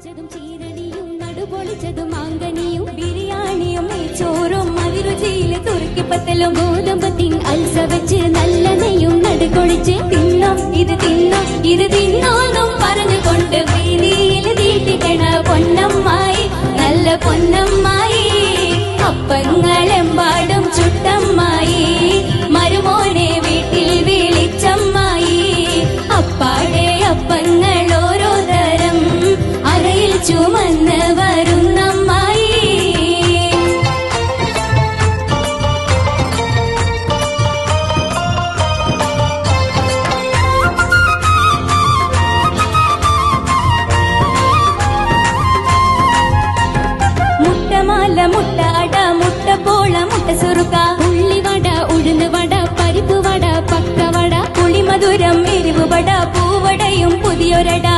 പൊളിച്ചതും ചീരടിയും നടുപൊളിച്ചതും മാങ്കനിയും ബിരിയാണിയും ചോറും മതിരുചിയില് തുറുക്കിപ്പത്തലും ഗോതമ്പത്തിൻ അൽസ വെച്ച് നല്ല നെയ്യും നടുകൊളിച്ച് തിന്നോ ഇത് തിന്നോ ഇത് തിന്നോന്നും പറഞ്ഞുകൊണ്ട് വീതിയിൽ തീട്ടിക്കണ പൊന്നമ്മായി നല്ല പൊന്നമ്മായി അപ്പങ്ങളെമ്പാടും ചുട്ടമ്മായി മരുമോനെ വീട്ടിൽ വിളിച്ചമ്മായി അപ്പാടെ അപ്പങ്ങൾ ഓരോ തരം അരയിൽ ചുമന്ന് വരുന്നമ്മായി മുട്ടമാല മുട്ട അട മുട്ട പോള മുട്ട സുറുക്ക ഉള്ളിവട ഉഴുന്നുവട പരിപ്പ് വട പക്കവട പുളിമധുരം എരിവുവട പൂവടയും പുതിയൊരട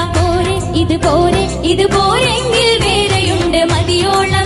പോരെ ഇത് പോരെങ്കിൽ വേറെയുണ്ട് മതിയോളം